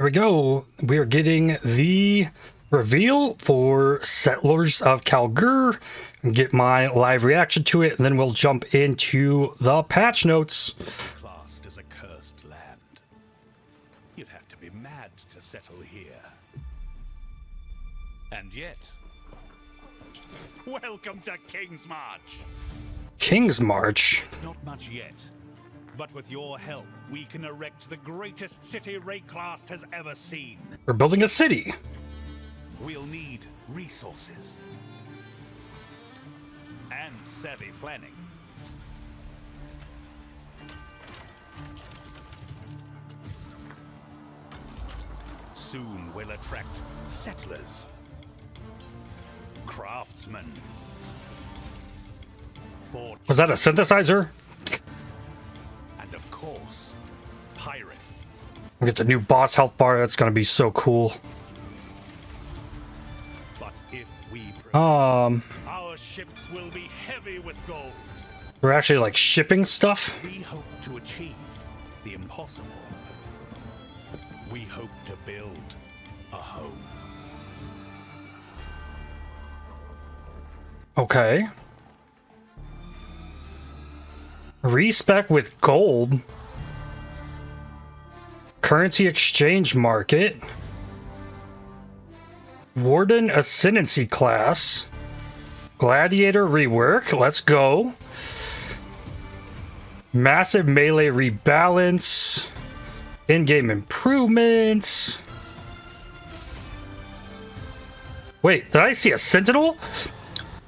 There we go. We are getting the reveal for Settlers of Kalguur. Get my live reaction to it, and then we'll jump into the patch notes. Classed as a cursed land. You'd have to be mad to settle here. And yet, welcome to King's March. King's March? Not much yet, but with your help, we can erect the greatest city Rayclast has ever seen. We're building a city. We'll need resources and savvy planning. Soon we'll attract settlers, craftsmen. Was that a synthesizer? And of course, pirates. We get the new boss health bar. That's gonna be so cool. But if we our ships will be heavy with gold. We're actually like shipping stuff. We hope to achieve the impossible. We hope to build a home. Okay. Respec with gold. Currency exchange market. Warden ascendancy class. Gladiator rework. Let's go. Massive melee rebalance. In-game improvements. Wait, did I see a sentinel?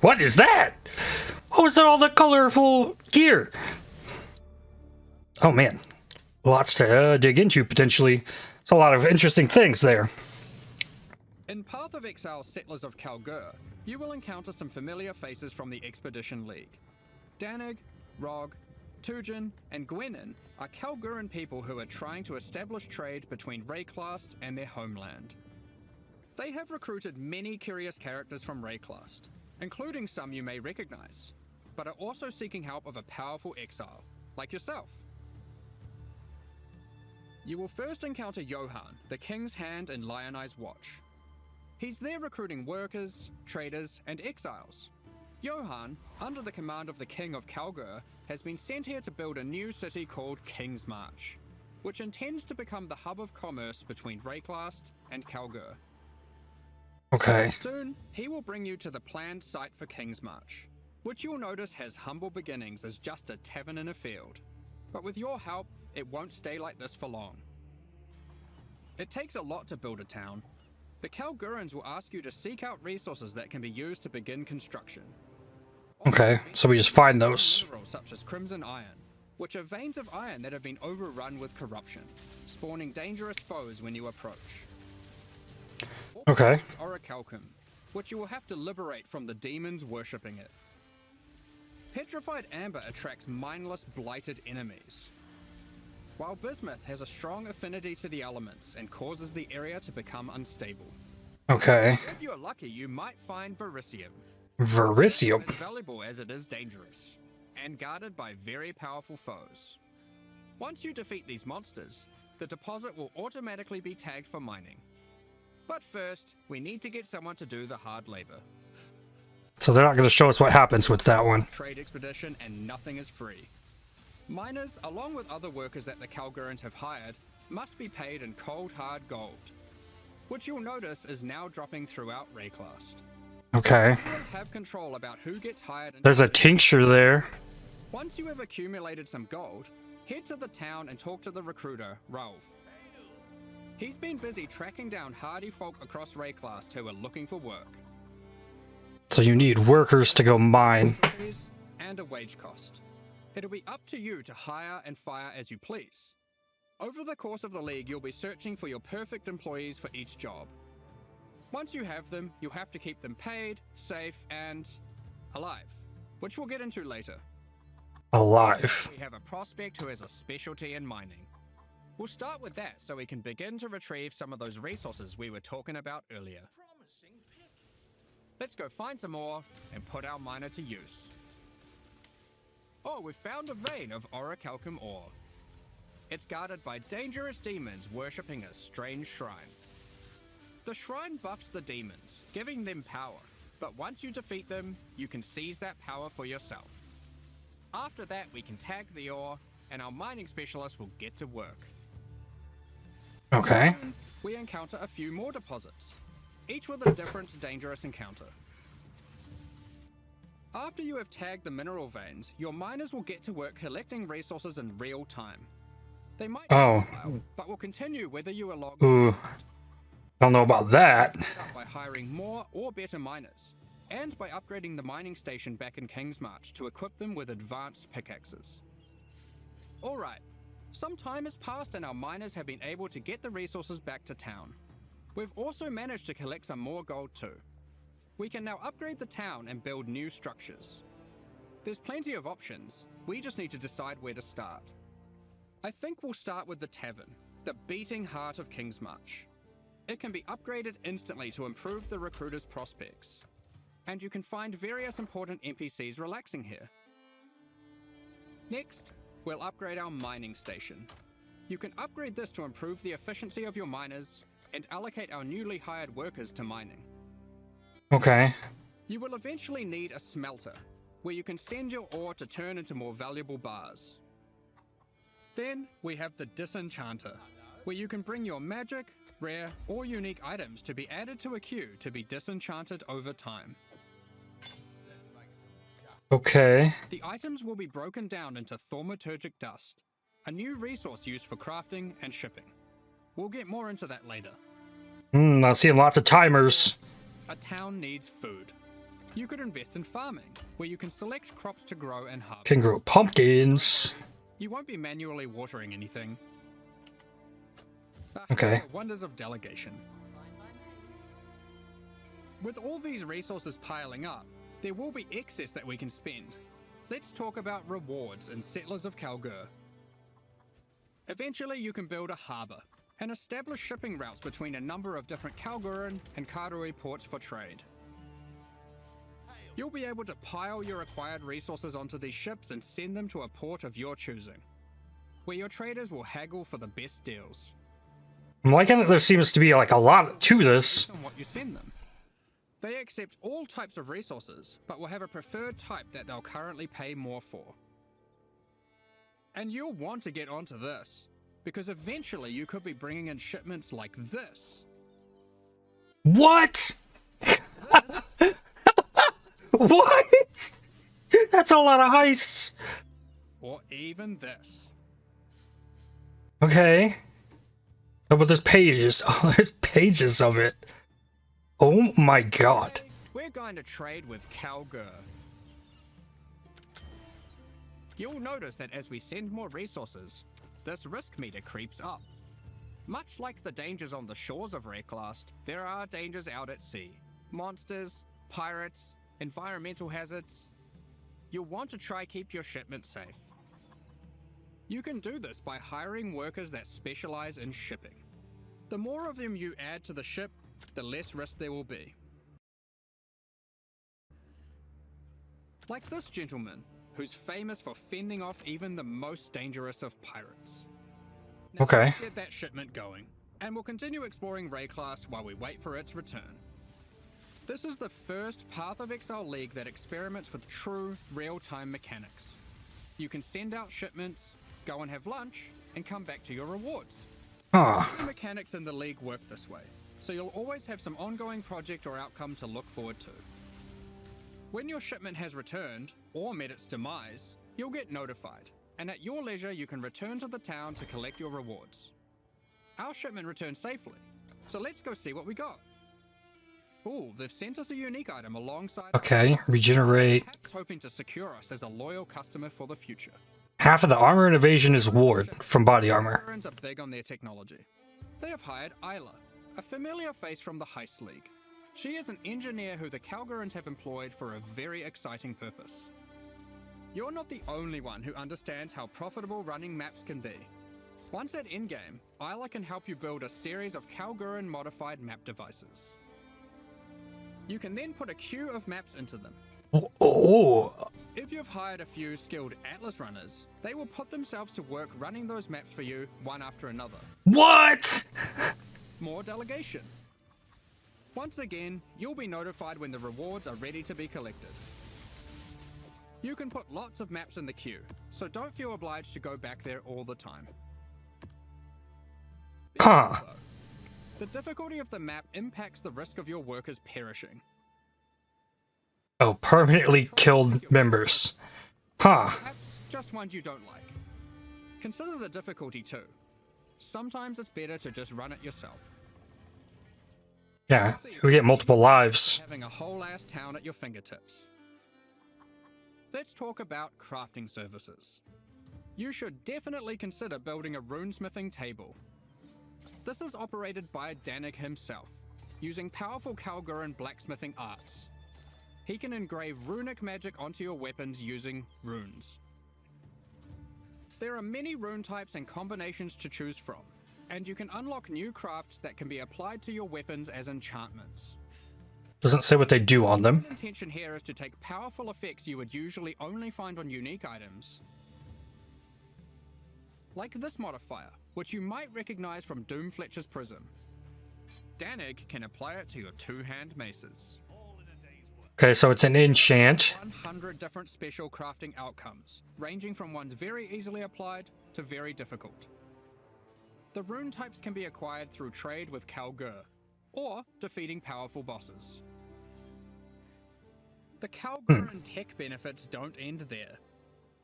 What is that? What was that, all the colorful gear? Oh man, lots to dig into potentially. It's a lot of interesting things there. In Path of Exile Settlers of Kalguur, you will encounter some familiar faces from the Expedition League. Danig, Rog, Tujin, and Gwenin are Kalguuran people who are trying to establish trade between Rayclast and their homeland. They have recruited many curious characters from Rayclast, including some you may recognize, but are also seeking help of a powerful exile, like yourself. You will first encounter Johan, the King's Hand in Lionized Watch. He's there recruiting workers, traders, and exiles. Johan, under the command of the King of Kalguur, has been sent here to build a new city called King's March, which intends to become the hub of commerce between Rayclast and Kalguur. Okay. Soon, he will bring you to the planned site for King's March, which you'll notice has humble beginnings as just a tavern in a field. But with your help, it won't stay like this for long. It takes a lot to build a town. The Kalguurans will ask you to seek out resources that can be used to begin construction. Okay, so we just find those. Minerals such as crimson iron, which are veins of iron that have been overrun with corruption, spawning dangerous foes when you approach. Okay. Orichalcum, which you will have to liberate from the demons worshipping it. Petrified amber attracts mindless, blighted enemies. While bismuth has a strong affinity to the elements and causes the area to become unstable. Okay. If you're lucky, you might find vericium. Vericium. As valuable as it is dangerous, and guarded by very powerful foes. Once you defeat these monsters, the deposit will automatically be tagged for mining. But first, we need to get someone to do the hard labor. So they're not going to show us what happens with that one. Trade expedition and nothing is free. Miners, along with other workers that the Kalguurans have hired, must be paid in cold hard gold, which you'll notice is now dropping throughout Rayclast. Okay. You will have control about who gets hired. There's a tincture there. Once you have accumulated some gold, head to the town and talk to the recruiter, Rolf. He's been busy tracking down hardy folk across Rayclast who are looking for work. So you need workers to go mine. And a wage cost. It'll be up to you to hire and fire as you please. Over the course of the league, you'll be searching for your perfect employees for each job. Once you have them, you'll have to keep them paid, safe, and alive, which we'll get into later. Alive. We have a prospect who has a specialty in mining. We'll start with that so we can begin to retrieve some of those resources we were talking about earlier. Let's go find some more and put our miner to use. Oh, we've found a vein of orichalcum ore. It's guarded by dangerous demons worshipping a strange shrine. The shrine buffs the demons, giving them power, but once you defeat them, you can seize that power for yourself. After that, we can tag the ore, and our mining specialist will get to work. Okay. We encounter a few more deposits, each with a different dangerous encounter. After you have tagged the mineral veins, your miners will get to work collecting resources in real time. They might take a while, but will continue whether you are logged. Ooh. Don't know about that. By hiring more or better miners, and by upgrading the mining station back in Kingsmarch to equip them with advanced pickaxes. Alright, some time has passed and our miners have been able to get the resources back to town. We've also managed to collect some more gold too. We can now upgrade the town and build new structures. There's plenty of options, we just need to decide where to start. I think we'll start with the tavern, the beating heart of Kingsmarch. It can be upgraded instantly to improve the recruiter's prospects. And you can find various important NPCs relaxing here. Next, we'll upgrade our mining station. You can upgrade this to improve the efficiency of your miners and allocate our newly hired workers to mining. Okay. You will eventually need a smelter, where you can send your ore to turn into more valuable bars. Then we have the disenchanter, where you can bring your magic, rare, or unique items to be added to a queue to be disenchanted over time. Okay. The items will be broken down into thaumaturgic dust, a new resource used for crafting and shipping. We'll get more into that later. I'm seeing lots of timers. A town needs food. You could invest in farming, where you can select crops to grow and harvest. Can grow pumpkins. You won't be manually watering anything. Okay. The wonders of delegation. With all these resources piling up, there will be excess that we can spend. Let's talk about rewards in Settlers of Kalguur. Eventually you can build a harbour and establish shipping routes between a number of different Kalguuran and Karui ports for trade. You'll be able to pile your acquired resources onto these ships and send them to a port of your choosing, where your traders will haggle for the best deals. I'm liking that there seems to be like a lot to this. Based on what you send them. They accept all types of resources, but will have a preferred type that they'll currently pay more for. And you'll want to get onto this, because eventually you could be bringing in shipments like this. What? What? That's a lot of heists. Or even this. Okay. Oh, but there's pages. Oh, there's pages of it. Oh my god. We're going to trade with Kalguur. You'll notice that as we send more resources, this risk meter creeps up. Much like the dangers on the shores of Reclast, there are dangers out at sea. Monsters, pirates, environmental hazards. You'll want to try keep your shipment safe. You can do this by hiring workers that specialize in shipping. The more of them you add to the ship, the less risk there will be. Like this gentleman, who's famous for fending off even the most dangerous of pirates. Now, okay. Let's get that shipment going, and we'll continue exploring Reclast while we wait for its return. This is the first Path of Exile League that experiments with true, real-time mechanics. You can send out shipments, go and have lunch, and come back to your rewards. Huh. The mechanics in the League work this way, so you'll always have some ongoing project or outcome to look forward to. When your shipment has returned, or met its demise, you'll get notified, and at your leisure you can return to the town to collect your rewards. Our shipment returned safely, so let's go see what we got. Ooh, they've sent us a unique item alongside... Okay, regenerate. Perhaps hoping to secure us as a loyal customer for the future. Half of the armor and evasion is ward from body armor. Kalguurans are big on their technology. They have hired Isla, a familiar face from the Heist League. She is an engineer who the Kalguurans have employed for a very exciting purpose. You're not the only one who understands how profitable running maps can be. Once at endgame, Isla can help you build a series of Kalguuran modified map devices. You can then put a queue of maps into them. Oh, If you've hired a few skilled Atlas runners, they will put themselves to work running those maps for you one after another. What? More delegation. Once again, you'll be notified when the rewards are ready to be collected. You can put lots of maps in the queue, so don't feel obliged to go back there all the time. Huh. The difficulty of the map impacts the risk of your workers perishing. Oh, permanently killed members. Huh. Perhaps just ones you don't like. Consider the difficulty too. Sometimes it's better to just run it yourself. Yeah, we get multiple lives. Having a whole ass town at your fingertips. Let's talk about crafting services. You should definitely consider building a runesmithing table. This is operated by Danig himself, using powerful Kalguur blacksmithing arts. He can engrave runic magic onto your weapons using runes. There are many rune types and combinations to choose from, and you can unlock new crafts that can be applied to your weapons as enchantments. Doesn't say what they do on them. The intention here is to take powerful effects you would usually only find on unique items, like this modifier, which you might recognize from Doomfletcher's Prism. Danig can apply it to your two-hand maces. Okay, so it's an enchant. 100 different special crafting outcomes, ranging from ones very easily applied to very difficult. The rune types can be acquired through trade with Kalguur, or defeating powerful bosses. The Kalguur and tech benefits don't end there.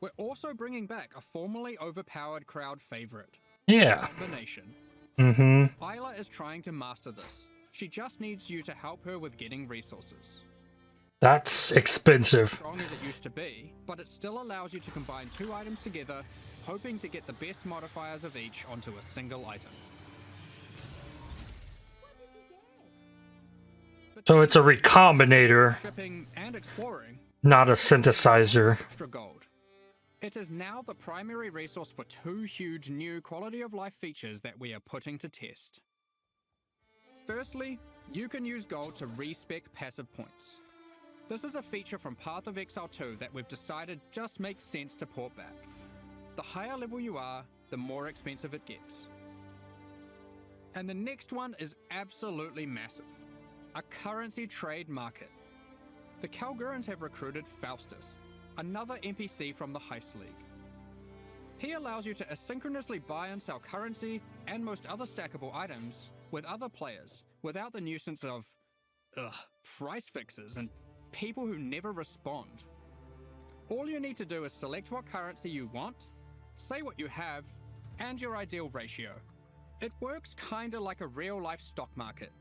We're also bringing back a formerly overpowered crowd favorite. Yeah. Combination. Mm-hmm. Isla is trying to master this. She just needs you to help her with getting resources. That's expensive. Strong as it used to be, but it still allows you to combine two items together, hoping to get the best modifiers of each onto a single item. So it's a recombinator, Shipping and exploring, not a synthesizer. extra gold. It is now the primary resource for two huge new quality of life features that we are putting to test. Firstly, you can use gold to respec passive points. This is a feature from Path of Exile 2 that we've decided just makes sense to port back. The higher level you are, the more expensive it gets. And the next one is absolutely massive. A currency trade market. The Kalguurans have recruited Faustus, another NPC from the Heist League. He allows you to asynchronously buy and sell currency and most other stackable items with other players without the nuisance of price fixes and people who never respond. All you need to do is select what currency you want, say what you have, and your ideal ratio. It works kinda like a real-life stock market.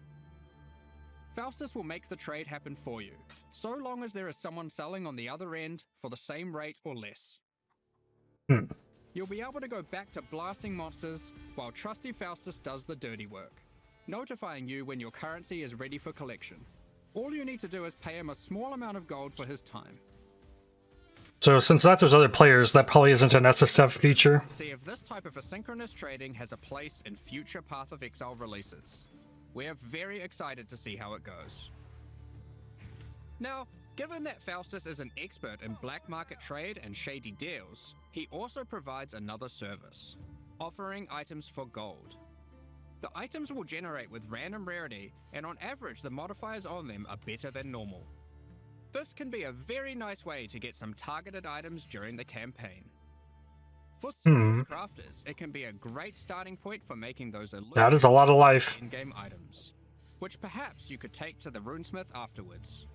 Faustus will make the trade happen for you, so long as there is someone selling on the other end for the same rate or less. You'll be able to go back to blasting monsters while trusty Faustus does the dirty work, notifying you when your currency is ready for collection. All you need to do is pay him a small amount of gold for his time. So since that's those other players, that probably isn't an SSF feature. See if this type of asynchronous trading has a place in future Path of Exile releases. We're very excited to see how it goes. Now, given that Faustus is an expert in black market trade and shady deals, he also provides another service, offering items for gold. The items will generate with random rarity, and on average the modifiers on them are better than normal. This can be a very nice way to get some targeted items during the campaign. For serious crafters, it can be a great starting point for making those That is a lot of life. in-game items, which perhaps you could take to the runesmith afterwards.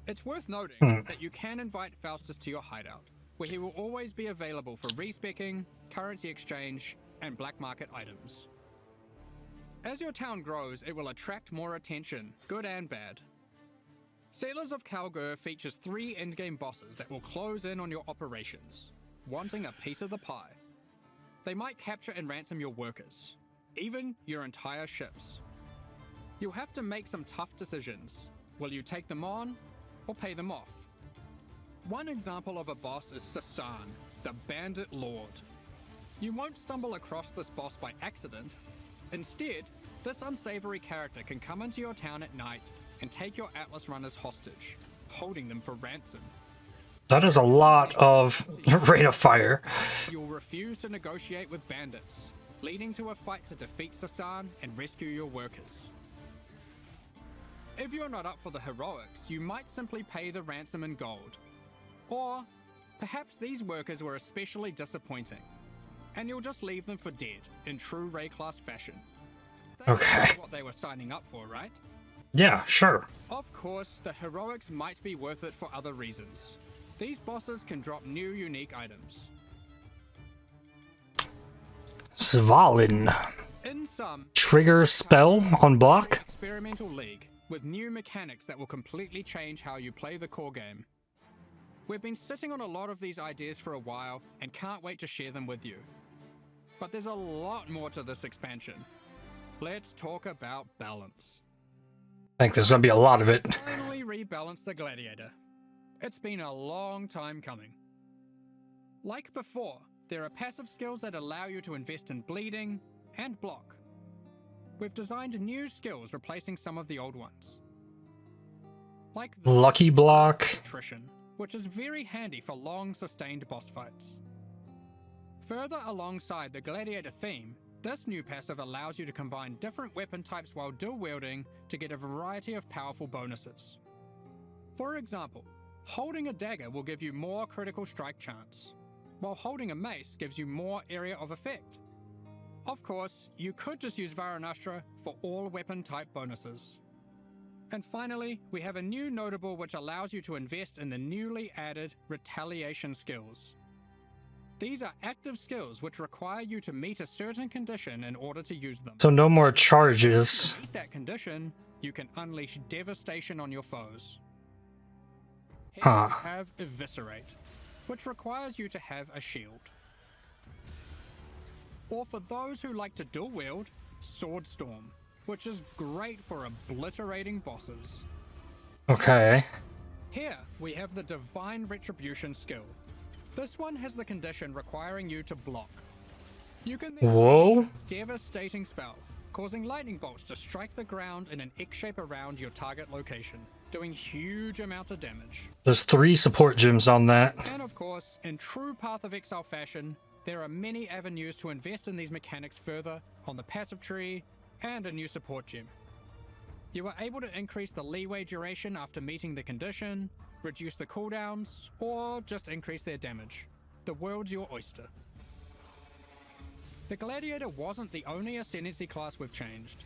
It's worth noting that you can invite Faustus to your hideout, where he will always be available for respecking, currency exchange, and black market items. As your town grows, it will attract more attention, good and bad. Settlers of Kalguur features 3 endgame bosses that will close in on your operations, wanting a piece of the pie. They might capture and ransom your workers, even your entire ships. You'll have to make some tough decisions. Will you take them on, or pay them off? One example of a boss is Sasan, the Bandit Lord. You won't stumble across this boss by accident. Instead, this unsavory character can come into your town at night and take your Atlas runners hostage, holding them for ransom. That is a lot of rate of fire. You'll refuse to negotiate with bandits, leading to a fight to defeat Sasan and rescue your workers. If you're not up for the heroics, you might simply pay the ransom in gold. Or perhaps these workers were especially disappointing, and you'll just leave them for dead in true Ray-class fashion. That's what they were signing up for, right? Yeah, sure. Of course, the heroics might be worth it for other reasons. These bosses can drop new unique items. Svalin. In sum, Trigger spell on block? experimental league with new mechanics that will completely change how you play the core game. We've been sitting on a lot of these ideas for a while and can't wait to share them with you. But there's a lot more to this expansion. Let's talk about balance. I think there's gonna be a lot of it. Finally rebalance the Gladiator. It's been a long time coming. Like before, there are passive skills that allow you to invest in bleeding and block. We've designed new skills replacing some of the old ones. Like the Lucky block. attrition, which is very handy for long sustained boss fights. Further alongside the Gladiator theme, this new passive allows you to combine different weapon types while dual wielding to get a variety of powerful bonuses. For example, holding a dagger will give you more critical strike chance, while holding a mace gives you more area of effect. Of course, you could just use Varanastra for all weapon type bonuses. And finally, we have a new notable which allows you to invest in the newly added retaliation skills. These are active skills which require you to meet a certain condition in order to use them. So no more charges. To meet that condition, you can unleash devastation on your foes. Here you have Eviscerate, which requires you to have a shield. Or for those who like to dual wield, Sword Storm, which is great for obliterating bosses. Okay. Here we have the Divine Retribution skill. This one has the condition requiring you to block. You can then Whoa. devastating spell, causing lightning bolts to strike the ground in an X shape around your target location, doing huge amounts of damage. There's 3 support gems on that. And of course, in true Path of Exile fashion, there are many avenues to invest in these mechanics further on the passive tree and a new support gem. You are able to increase the leeway duration after meeting the condition, reduce the cooldowns, or just increase their damage. The world's your oyster. The Gladiator wasn't the only ascendancy class we've changed.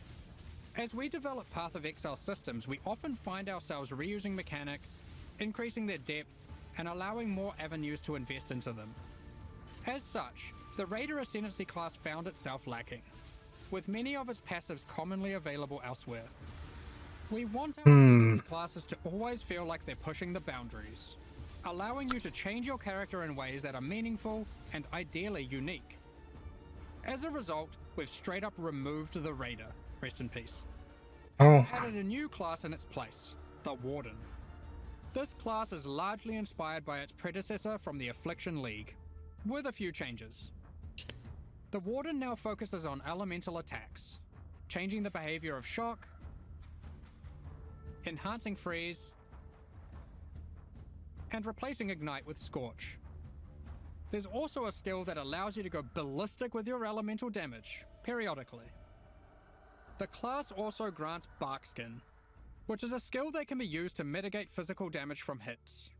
As we develop Path of Exile systems, we often find ourselves reusing mechanics, increasing their depth, and allowing more avenues to invest into them. As such, the Raider Ascendancy class found itself lacking, with many of its passives commonly available elsewhere. We want our ascendancy classes to always feel like they're pushing the boundaries, allowing you to change your character in ways that are meaningful and ideally unique. As a result, we've straight up removed the Raider, rest in peace. Oh. Added a new class in its place, the Warden. This class is largely inspired by its predecessor from the Affliction League, with a few changes. The Warden now focuses on elemental attacks, changing the behavior of shock, enhancing freeze, and replacing ignite with scorch. There's also a skill that allows you to go ballistic with your elemental damage, periodically. The class also grants Barkskin, which is a skill that can be used to mitigate physical damage from hits.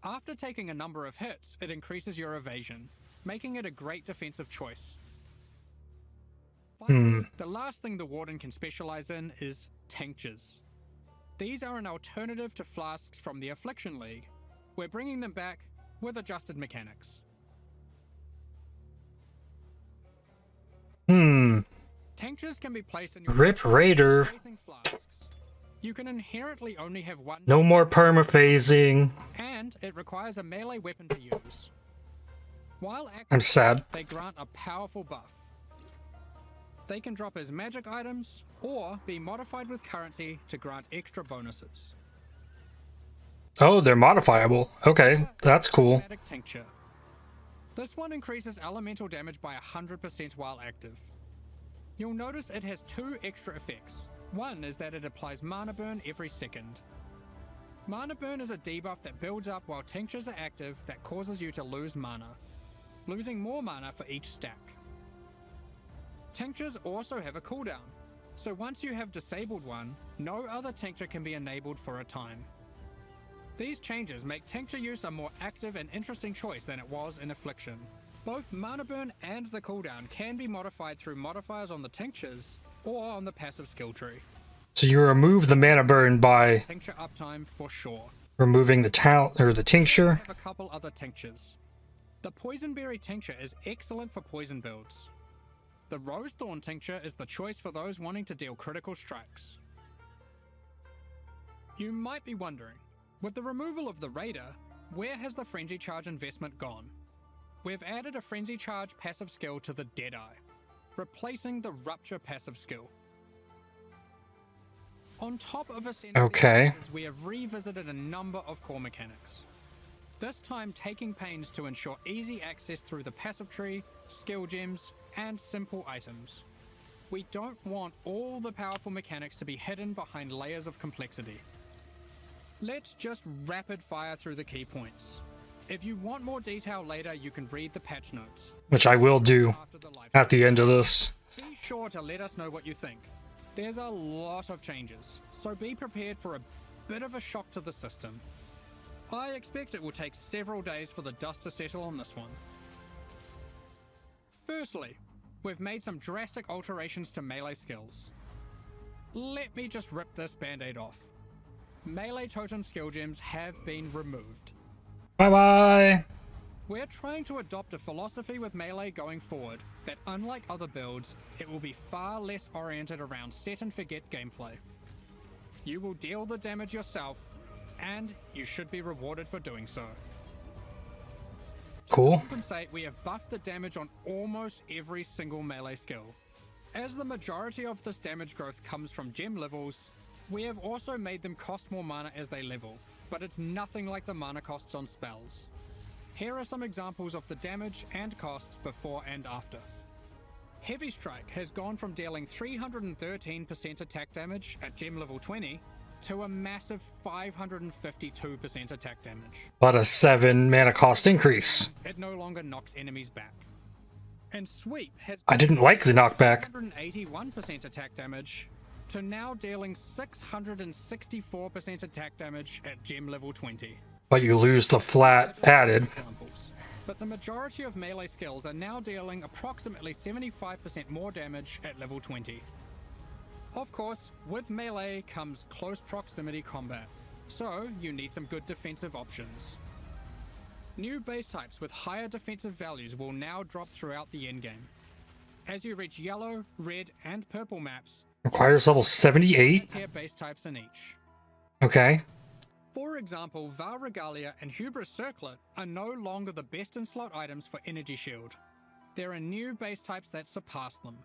After taking a number of hits, it increases your evasion, making it a great defensive choice. Finally, the last thing the Warden can specialize in is tinctures. These are an alternative to flasks from the Affliction League. We're bringing them back with adjusted mechanics. Tinctures can be placed in your Rip Raider. flasks. You can inherently only have one, No more permaphasing. and it requires a melee weapon to use. While active, I'm sad. they grant a powerful buff. They can drop as magic items, or be modified with currency to grant extra bonuses. Oh, they're modifiable. Okay, that's cool. Automatic Tincture. This one increases elemental damage by 100% while active. You'll notice it has 2 extra effects. One is that it applies mana burn every second. Mana Burn is a debuff that builds up while tinctures are active that causes you to lose mana, losing more mana for each stack. Tinctures also have a cooldown, so once you have disabled one, no other tincture can be enabled for a time. These changes make tincture use a more active and interesting choice than it was in Affliction. Both Mana Burn and the cooldown can be modified through modifiers on the tinctures or on the passive skill tree. So you remove the mana burn by Tincture uptime for sure. removing the talent or the tincture. We have a couple other tinctures. The Poisonberry tincture is excellent for poison builds. The Rosethorn tincture is the choice for those wanting to deal critical strikes. You might be wondering, with the removal of the Raider, where has the Frenzy Charge investment gone? We've added a Frenzy Charge passive skill to the Deadeye, replacing the Rupture passive skill. On top of ascendancies, we have revisited a number of core mechanics. This time taking pains to ensure easy access through the passive tree, skill gems, and simple items. We don't want all the powerful mechanics to be hidden behind layers of complexity. Let's just rapid fire through the key points. If you want more detail later, you can read the patch notes, Which I will do at the end of this. Be sure to let us know what you think. There's a lot of changes, so be prepared for a bit of a shock to the system. I expect it will take several days for the dust to settle on this one. Firstly, we've made some drastic alterations to melee skills. Let me just rip this band-aid off. Melee totem skill gems have been removed. Bye-bye! We're trying to adopt a philosophy with melee going forward that, unlike other builds, it will be far less oriented around set and forget gameplay. You will deal the damage yourself, and you should be rewarded for doing so. Cool. To compensate, we have buffed the damage on almost every single melee skill. As the majority of this damage growth comes from gem levels, we have also made them cost more mana as they level, but it's nothing like the mana costs on spells. Here are some examples of the damage and costs before and after. Heavy Strike has gone from dealing 313% attack damage at gem level 20 to a massive 552% attack damage. But a 7 mana cost increase. It no longer knocks enemies back. And Sweep has I didn't like the knockback. 181% attack damage to now dealing 664% attack damage at gem level 20. But you lose the flat added. But the majority of melee skills are now dealing approximately 75% more damage at level 20. Of course, with melee comes close proximity combat, so you need some good defensive options. New base types with higher defensive values will now drop throughout the endgame. As you reach yellow, red, and purple maps, Requires level 78? tier base types in each. Okay. For example, Val Regalia and Hubris Circlet are no longer the best in slot items for Energy Shield. There are new base types that surpass them.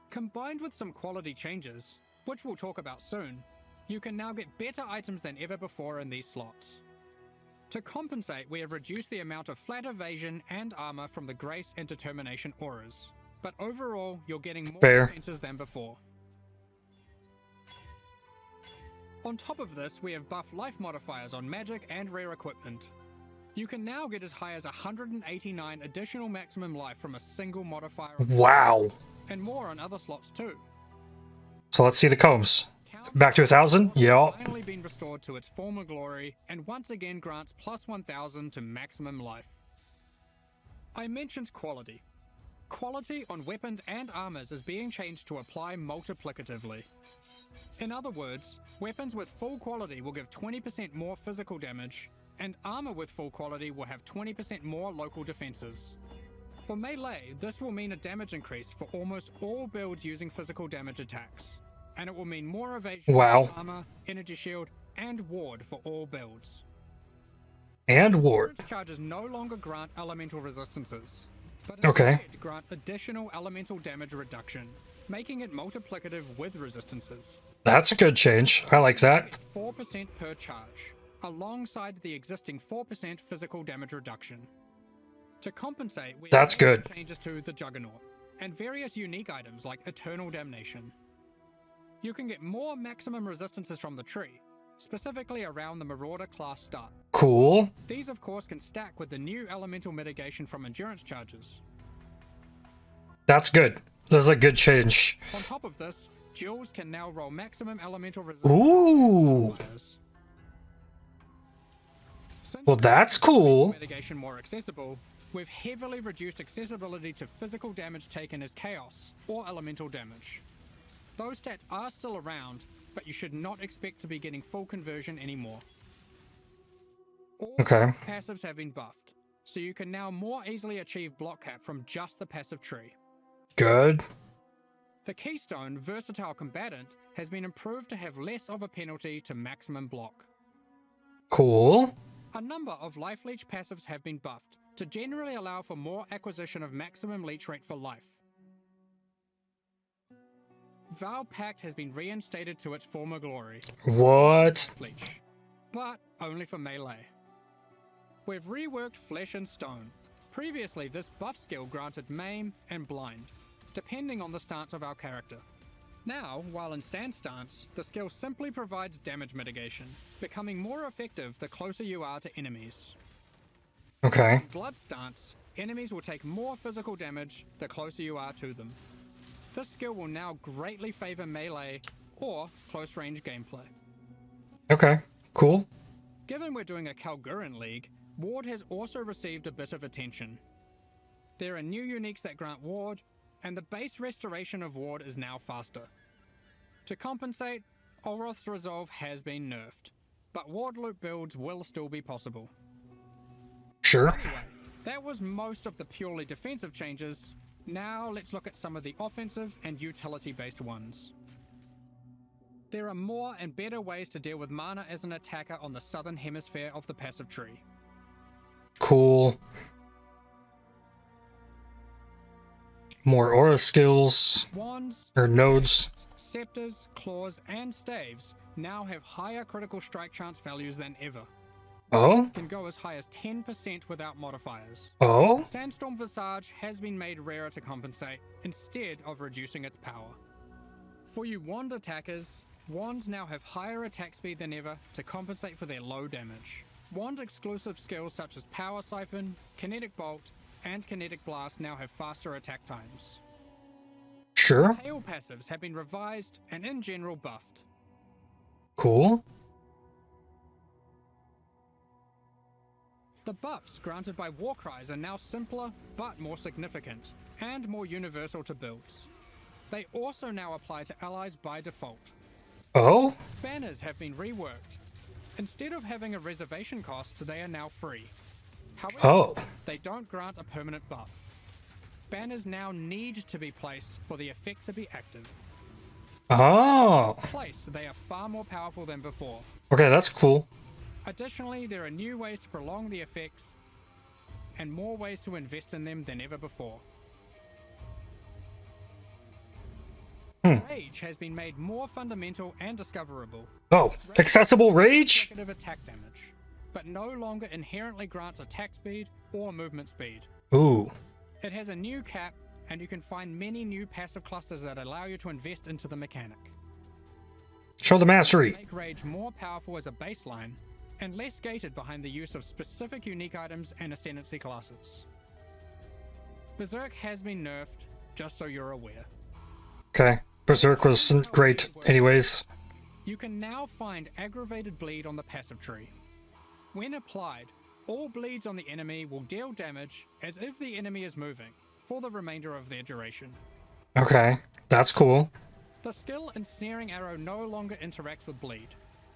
Combined with some quality changes, which we'll talk about soon, you can now get better items than ever before in these slots. To compensate, we have reduced the amount of flat evasion and armor from the Grace and Determination auras, but overall, you're getting more defenses than before. On top of this, we have buffed life modifiers on magic and rare equipment. You can now get as high as 189 additional maximum life from a single modifier. Wow. And more on other slots too. So let's see the combs. Back to 1,000? Yeah. Finally been restored to its former glory and once again grants plus 1,000 to maximum life. I mentioned quality. Quality on weapons and armors is being changed to apply multiplicatively. In other words, weapons with full quality will give 20% more physical damage, and armor with full quality will have 20% more local defenses. For melee, this will mean a damage increase for almost all builds using physical damage attacks, and it will mean more evasion, armor, energy shield, and ward for all builds. And ward. Charges no longer grant elemental resistances, but instead grant additional elemental damage reduction, making it multiplicative with resistances. That's a good change. I like that. 4% per charge, alongside the existing 4% physical damage reduction. To compensate, we That's good. Changes to the Juggernaut, and various unique items like Eternal Damnation. You can get more maximum resistances from the tree, specifically around the Marauder class start. Cool. These of course can stack with the new elemental mitigation from endurance charges. That's good. That's a good change. On top of this, duels can now roll maximum elemental resistance. Ooh. Well, that's cool. Mitigation more accessible. We've heavily reduced accessibility to physical damage taken as chaos or elemental damage. Those stats are still around, but you should not expect to be getting full conversion anymore. All passives have been buffed, so you can now more easily achieve block cap from just the passive tree. Good. The Keystone Versatile Combatant has been improved to have less of a penalty to maximum block. Cool. A number of life leech passives have been buffed to generally allow for more acquisition of maximum leech rate for life. Vow Pact has been reinstated to its former glory. What? Leech, but only for melee. We've reworked Flesh and Stone. Previously, this buff skill granted Maim and Blind, depending on the stance of our character. Now, while in Sand stance, the skill simply provides damage mitigation, becoming more effective the closer you are to enemies. Okay. In Blood stance, enemies will take more physical damage the closer you are to them. This skill will now greatly favor melee or close range gameplay. Okay, cool. Given we're doing a Kalguuran League, Ward has also received a bit of attention. There are new uniques that grant Ward, and the base restoration of Ward is now faster. To compensate, Olroth's Resolve has been nerfed, but Ward loop builds will still be possible. Sure. Anyway, that was most of the purely defensive changes. Now let's look at some of the offensive and utility-based ones. There are more and better ways to deal with mana as an attacker on the southern hemisphere of the passive tree. Cool. More aura skills. Wands, or nodes. scepters, claws, and staves now have higher critical strike chance values than ever. Oh? Can go as high as 10% without modifiers. Oh? Sandstorm Visage has been made rarer to compensate, instead of reducing its power. For you wand attackers, wands now have higher attack speed than ever to compensate for their low damage. Wand exclusive skills such as Power Siphon, Kinetic Bolt, and Kinetic Blast now have faster attack times. Sure. Hail passives have been revised and in general buffed. Cool. The buffs granted by Warcries are now simpler but more significant, and more universal to builds. They also now apply to allies by default. Oh? Banners have been reworked. Instead of having a reservation cost, they are now free. However, they don't grant a permanent buff. Banners now need to be placed for the effect to be active. Oh. Placed, they are far more powerful than before. Okay, that's cool. Additionally, there are new ways to prolong the effects and more ways to invest in them than ever before. Rage has been made more fundamental and discoverable. Oh, accessible rage? Negative attack damage, but no longer inherently grants attack speed or movement speed. Ooh. It has a new cap, and you can find many new passive clusters that allow you to invest into the mechanic. Show the mastery. Make rage more powerful as a baseline, and less gated behind the use of specific unique items and ascendancy classes. Berserk has been nerfed, just so you're aware. Okay. Berserk was great anyways. You can now find aggravated bleed on the passive tree. When applied, all bleeds on the enemy will deal damage as if the enemy is moving for the remainder of their duration. Okay, that's cool. The skill Ensnaring Arrow no longer interacts with bleed,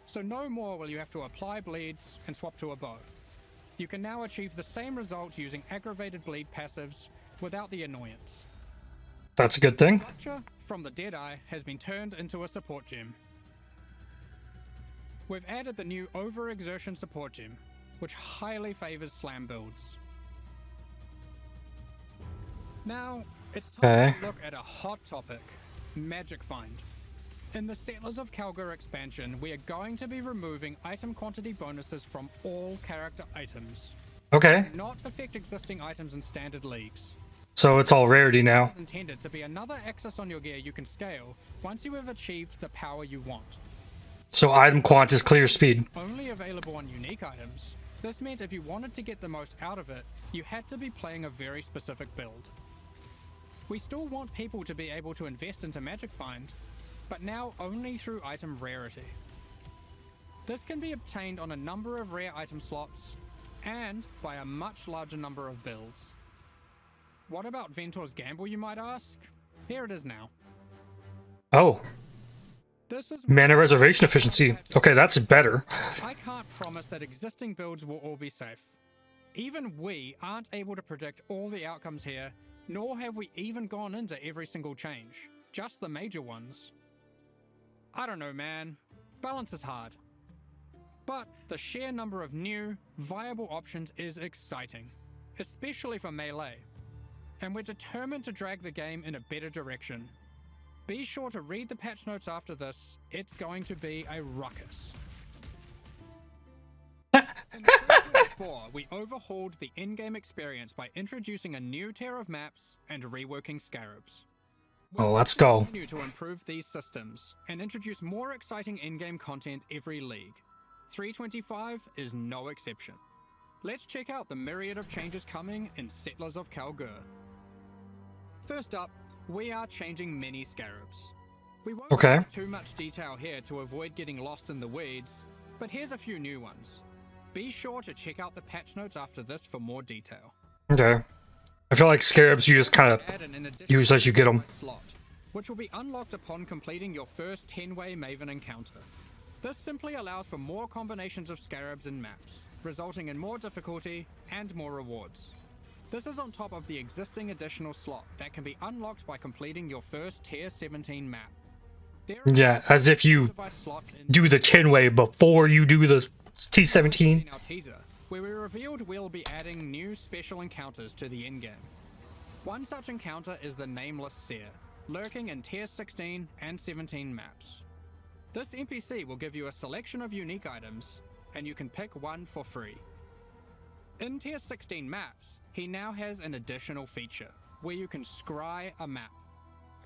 so no more will you have to apply bleeds and swap to a bow. You can now achieve the same result using aggravated bleed passives without the annoyance. That's a good thing. Butcher from the Deadeye has been turned into a support gem. We've added the new Overexertion support gem, which highly favors slam builds. Now, it's time to look at a hot topic, Magic Find. In the Settlers of Kalguur expansion, we are going to be removing item quantity bonuses from all character items. Okay. Not affect existing items in standard leagues. So it's all rarity now. It's intended to be another axis on your gear you can scale once you have achieved the power you want. So item quant is clear speed. Only available on unique items. This meant if you wanted to get the most out of it, you had to be playing a very specific build. We still want people to be able to invest into Magic Find, but now only through item rarity. This can be obtained on a number of rare item slots, and by a much larger number of builds. What about Ventor's Gamble, you might ask? Here it is now. Oh, This is mana reservation efficiency. Okay, that's better. I can't promise that existing builds will all be safe. Even we aren't able to predict all the outcomes here, nor have we even gone into every single change, just the major ones. I don't know, man. Balance is hard. But the sheer number of new, viable options is exciting, especially for Melee. And we're determined to drag the game in a better direction. Be sure to read the patch notes after this. It's going to be a ruckus. In 2024, we overhauled the in-game experience by introducing a new tier of maps and reworking scarabs. Oh, let's go. We continue to improve these systems and introduce more exciting in-game content every league. 325 is no exception. Let's check out the myriad of changes coming in Settlers of Kalguur. First up, we are changing many scarabs. We won't go into too much detail here to avoid getting lost in the weeds, but here's a few new ones. Be sure to check out the patch notes after this for more detail. Okay. I feel like scarabs you just kind of use as you get them. Slot, which will be unlocked upon completing your first 10-way Maven encounter. This simply allows for more combinations of scarabs in maps, resulting in more difficulty and more rewards. This is on top of the existing additional slot that can be unlocked by completing your first tier 17 map. Yeah, as if you do the 10-way before you do the T17. In our teaser, where we revealed we'll be adding new special encounters to the endgame. One such encounter is the Nameless Seer, lurking in tier 16 and 17 maps. This NPC will give you a selection of unique items, and you can pick one for free. In tier 16 maps, he now has an additional feature, where you can scry a map.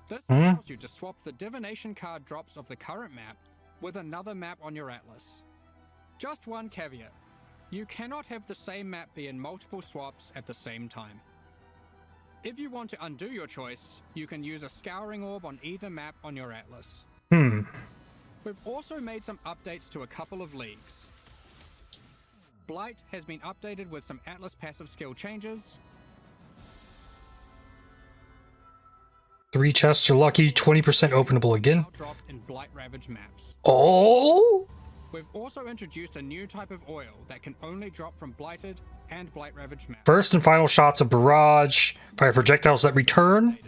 This allows you to swap the divination card drops of the current map with another map on your atlas. Just one caveat, you cannot have the same map be in multiple swaps at the same time. If you want to undo your choice, you can use a scouring orb on either map on your atlas. We've also made some updates to a couple of leagues. Blight has been updated with some Atlas passive skill changes. 3 chests are lucky, 20% openable again. Drop in Blight Ravaged maps. Oh! We've also introduced a new type of oil that can only drop from Blighted and Blight Ravaged maps. First and final shots of barrage, fire projectiles that return.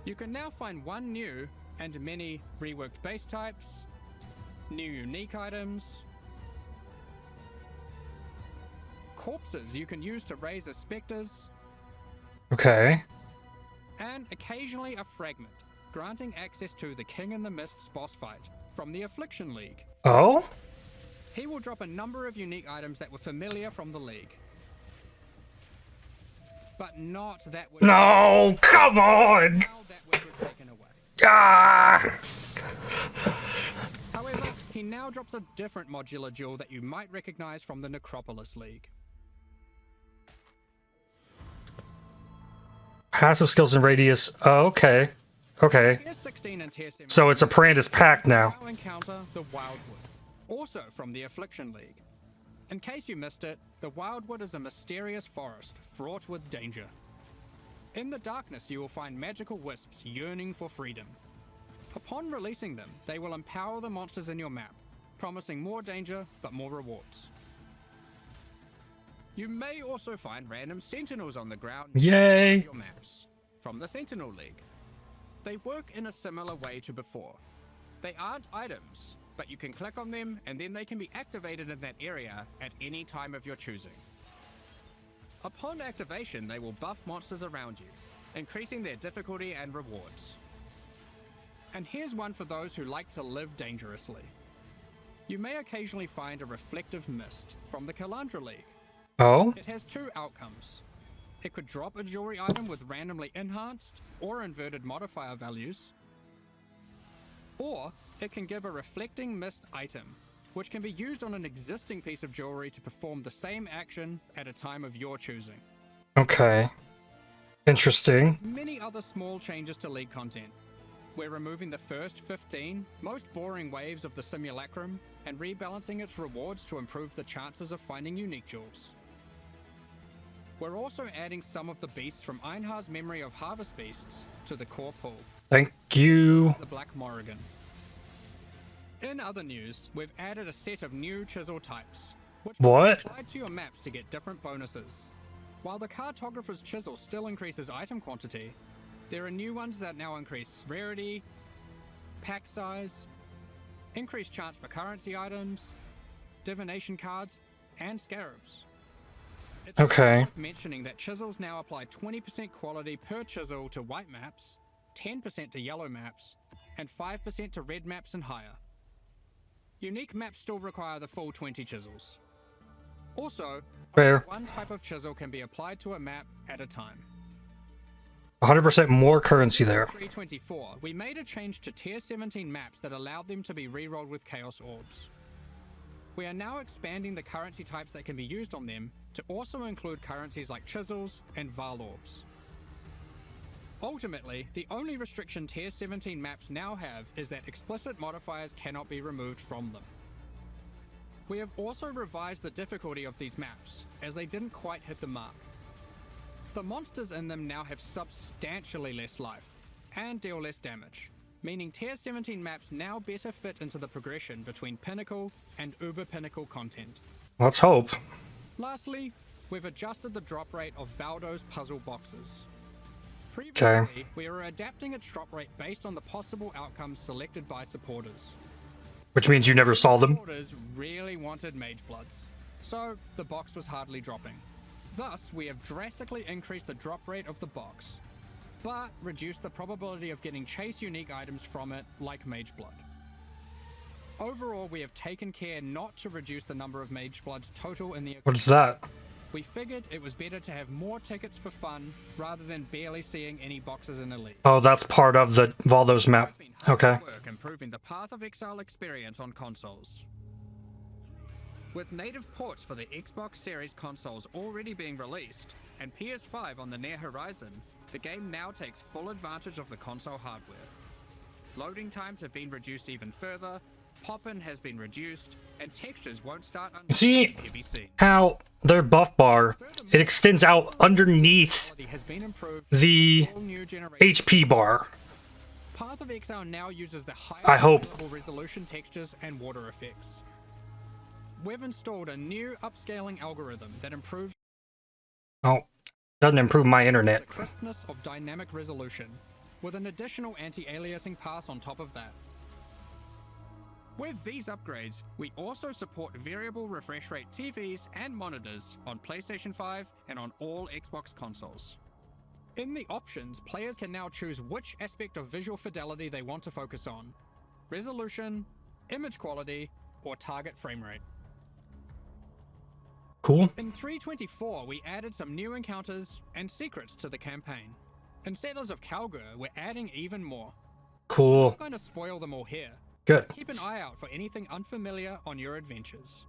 You can now find one new and many reworked base types, new unique items, corpses you can use to raise as specters, Okay. and occasionally a fragment, granting access to the King in the Mist's boss fight from the Affliction League. Oh? He will drop a number of unique items that were familiar from the league. But not that which No, come on! now that which was taken away. Ah! However, he now drops a different modular jewel that you might recognize from the Necropolis League. Passive skills and radius. Oh, okay. Okay. Tier 16 and Tier 17 So it's a Prandis pack now. now encounter the Wildwood, also from the Affliction League. In case you missed it, the Wildwood is a mysterious forest fraught with danger. In the darkness, you will find magical wisps yearning for freedom. Upon releasing them, they will empower the monsters in your map, promising more danger but more rewards. You may also find random sentinels on the ground Yay! in your maps from the Sentinel League. They work in a similar way to before. They aren't items, but you can click on them and then they can be activated in that area at any time of your choosing. Upon activation, they will buff monsters around you, increasing their difficulty and rewards. And here's one for those who like to live dangerously. You may occasionally find a reflective mist from the Kalandra League. Oh? It has two outcomes. It could drop a jewelry item with randomly enhanced or inverted modifier values, or It can give a reflecting mist item, which can be used on an existing piece of jewelry to perform the same action at a time of your choosing. Okay. Interesting. Many other small changes to League content. We're removing the first 15 most boring waves of the simulacrum and rebalancing its rewards to improve the chances of finding unique jewels. We're also adding some of the beasts from Einhar's Memory of Harvest Beasts to the core pool. Thank you. The Black Morrigan. In other news, we've added a set of new chisel types, which can be applied to your maps to get different bonuses. While the cartographer's chisel still increases item quantity, there are new ones that now increase rarity, pack size, increased chance for currency items, divination cards, and scarabs. It's worth mentioning that chisels now apply 20% quality per chisel to white maps, 10% to yellow maps, and 5% to red maps and higher. Unique maps still require the full 20 chisels. Also, one type of chisel can be applied to a map at a time. 100% more currency there. 324, we made a change to tier 17 maps that allowed them to be rerolled with chaos orbs. We are now expanding the currency types that can be used on them to also include currencies like chisels and Val orbs. Ultimately, the only restriction tier 17 maps now have is that explicit modifiers cannot be removed from them. We have also revised the difficulty of these maps, as they didn't quite hit the mark. The monsters in them now have substantially less life, and deal less damage, meaning tier 17 maps now better fit into the progression between Pinnacle and Uber Pinnacle content. Let's hope. Lastly, we've adjusted the drop rate of Valdo's puzzle boxes. Previously, we were adapting its drop rate based on the possible outcomes selected by supporters. Which means you never saw them. Supporters really wanted Mage Bloods, so the box was hardly dropping. Thus, we have drastically increased the drop rate of the box, but reduced the probability of getting chase unique items from it, like Mage Blood. Overall, we have taken care not to reduce the number of Mage Bloods total in the... What is that? We figured it was better to have more tickets for fun, rather than barely seeing any boxes in Elite. Oh, that's part of the Valdo's map. Okay. Work improving the Path of Exile experience on consoles. With native ports for the Xbox Series consoles already being released, and PS5 on the near horizon, the game now takes full advantage of the console hardware. Loading times have been reduced even further, pop-in has been reduced, and textures won't start until see how their buff bar, it extends out underneath the HP bar. Path of Exile now uses the I hope. resolution textures and water effects. We've installed a new upscaling algorithm that improves doesn't improve my internet. the crispness of dynamic resolution, with an additional anti-aliasing pass on top of that. With these upgrades, we also support variable refresh rate TVs and monitors on PlayStation 5 and on all Xbox consoles. In the options, players can now choose which aspect of visual fidelity they want to focus on: resolution, image quality, or target frame rate. Cool. In 324, we added some new encounters and secrets to the campaign. In Settlers of Kalguur, we're adding even more. Cool. I'm not going to spoil them all here. Good. Keep an eye out for anything unfamiliar on your adventures.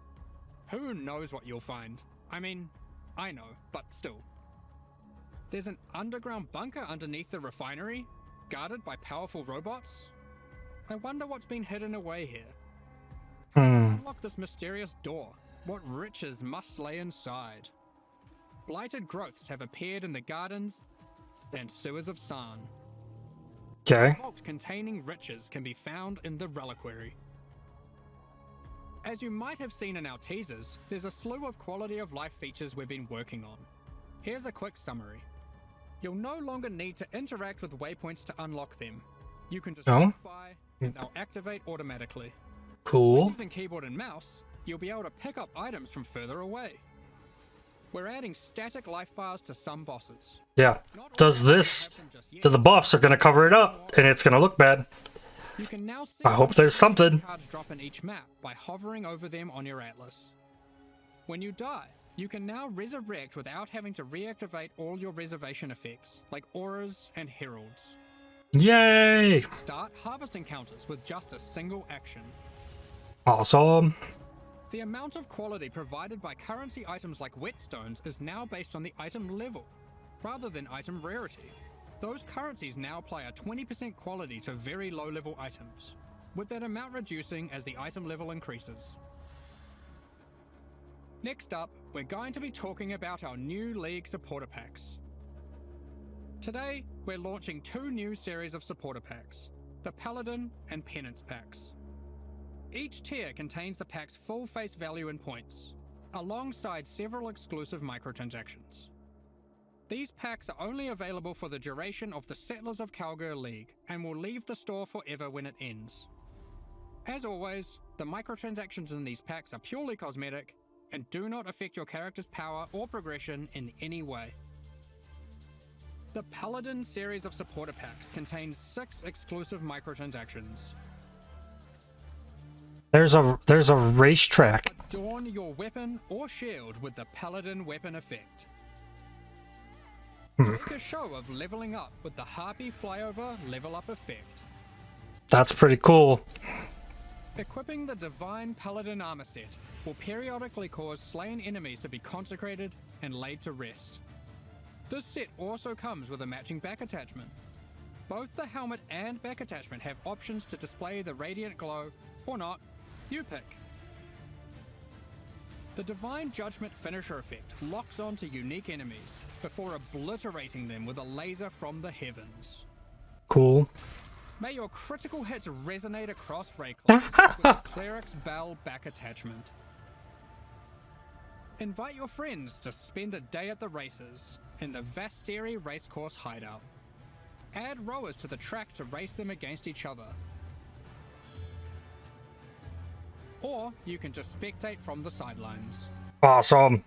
Who knows what you'll find? I mean, I know, but still. There's an underground bunker underneath the refinery, guarded by powerful robots. I wonder what's been hidden away here. Unlock this mysterious door. What riches must lay inside? Blighted growths have appeared in the gardens and sewers of San. Okay. A vault containing riches can be found in the reliquary. As you might have seen in our teasers, there's a slew of quality of life features we've been working on. Here's a quick summary. You'll no longer need to interact with waypoints to unlock them. You can just walk by and they'll activate automatically. Cool. When using keyboard and mouse, you'll be able to pick up items from further away. We're adding static life bars to some bosses. Yeah. Does this... the buffs are going to cover it up, and it's going to look bad. You can now see I hope there's something. cards drop in each map by hovering over them on your atlas. When you die, you can now resurrect without having to reactivate all your reservation effects, like auras and heralds. Yay! Start harvest encounters with just a single action. Awesome. The amount of quality provided by currency items like whetstones is now based on the item level, rather than item rarity. Those currencies now apply a 20% quality to very low level items, with that amount reducing as the item level increases. Next up, we're going to be talking about our new League supporter packs. Today, we're launching 2 new series of supporter packs, the Paladin and Penance packs. Each tier contains the pack's full face value in points, alongside several exclusive microtransactions. These packs are only available for the duration of the Settlers of Kalguur League and will leave the store forever when it ends. As always, the microtransactions in these packs are purely cosmetic and do not affect your character's power or progression in any way. The Paladin series of supporter packs contains 6 exclusive microtransactions. There's a racetrack. Adorn your weapon or shield with the Paladin weapon effect. Make a show of leveling up with the Harpy Flyover level up effect. That's pretty cool. Equipping the Divine Paladin armor set will periodically cause slain enemies to be consecrated and laid to rest. This set also comes with a matching back attachment. Both the helmet and back attachment have options to display the radiant glow, or not, you pick. The Divine Judgment finisher effect locks onto unique enemies before obliterating them with a laser from the heavens. Cool. May your critical hits resonate across Raycloth with the Cleric's Bell back attachment. Invite your friends to spend a day at the races in the Vasteri Racecourse hideout. Add rowers to the track to race them against each other. Or you can just spectate from the sidelines. Awesome.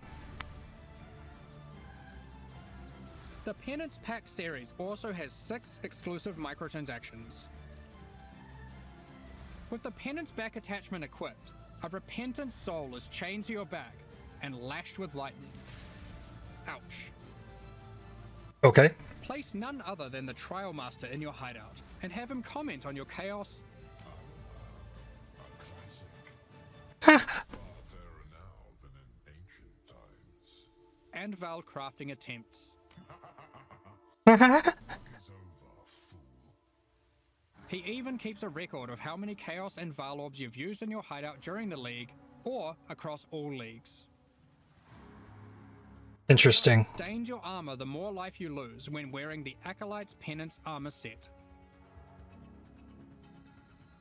The Penance Pack series also has 6 exclusive microtransactions. With the Penance back attachment equipped, a repentant soul is chained to your back and lashed with lightning. Ouch. Okay. Place none other than the Trial Master in your hideout and have him comment on your chaos and Val crafting attempts. He even keeps a record of how many Chaos and Val orbs you've used in your hideout during the league, or across all leagues. Interesting. Stains your armor the more life you lose when wearing the Acolyte's Penance armor set.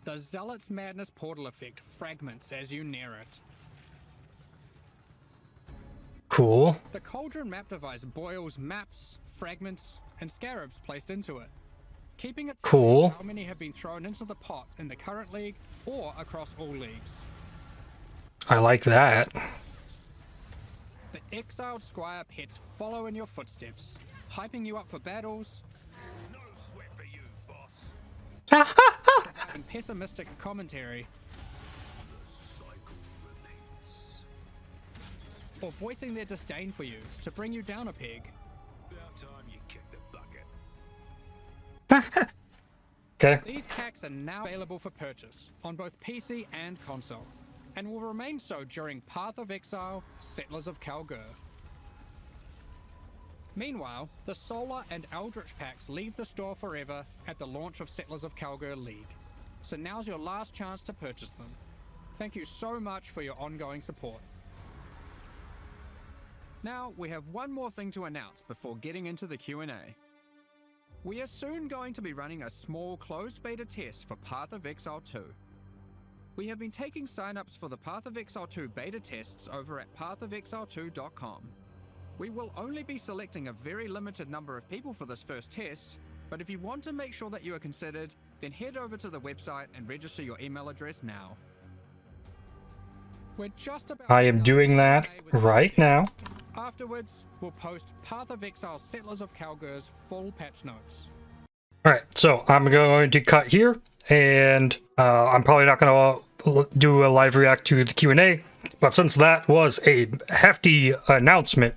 The Zealot's Madness portal effect fragments as you near it. Cool. The Cauldron map device boils maps, fragments, and scarabs placed into it, keeping it cool. How many have been thrown into the pot in the current league or across all leagues. I like that. The Exiled Squire pets follow in your footsteps, hyping you up for battles. No sweat for you, boss. Having pessimistic commentary. The cycle repeats. Or voicing their disdain for you to bring you down a peg. About time you kicked the bucket. Okay. These packs are now available for purchase on both PC and console, and will remain so during Path of Exile, Settlers of Kalguur. Meanwhile, the Solar and Eldritch packs leave the store forever at the launch of Settlers of Kalguur League, so now's your last chance to purchase them. Thank you so much for your ongoing support. Now, we have one more thing to announce before getting into the Q&A. We are soon going to be running a small closed beta test for Path of Exile 2. We have been taking signups for the Path of Exile 2 beta tests over at pathofexile2.com. We will only be selecting a very limited number of people for this first test, but if you want to make sure that you are considered, then head over to the website and register your email address now. We're just about I am doing that right now. Afterwards, we'll post Path of Exile Settlers of Kalguur's full patch notes. Alright, so I'm going to cut here, and I'm probably not going to do a live react to the Q&A, but since that was a hefty announcement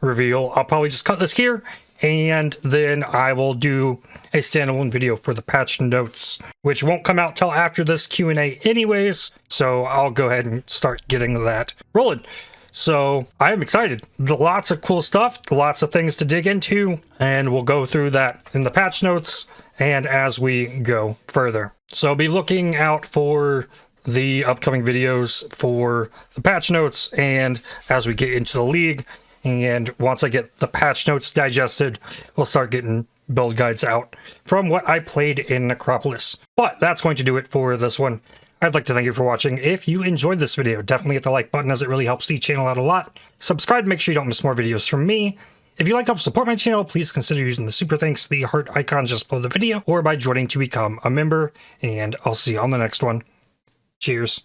reveal, I'll probably just cut this here, and then I will do a standalone video for the patch notes, which won't come out till after this Q&A anyways, so I'll go ahead and start getting that rolling. So I am excited. Lots of cool stuff, lots of things to dig into, and we'll go through that in the patch notes and as we go further. So be looking out for the upcoming videos for the patch notes and as we get into the league. And once I get the patch notes digested, we'll start getting build guides out from what I played in Necropolis. But that's going to do it for this one. I'd like to thank you for watching. If you enjoyed this video, definitely hit the like button as it really helps the channel out a lot. Subscribe to make sure you don't miss more videos from me. If you'd like to help support my channel, please consider using the super thanks, the heart icon just below the video, or by joining to become a member. And I'll see you on the next one. Cheers.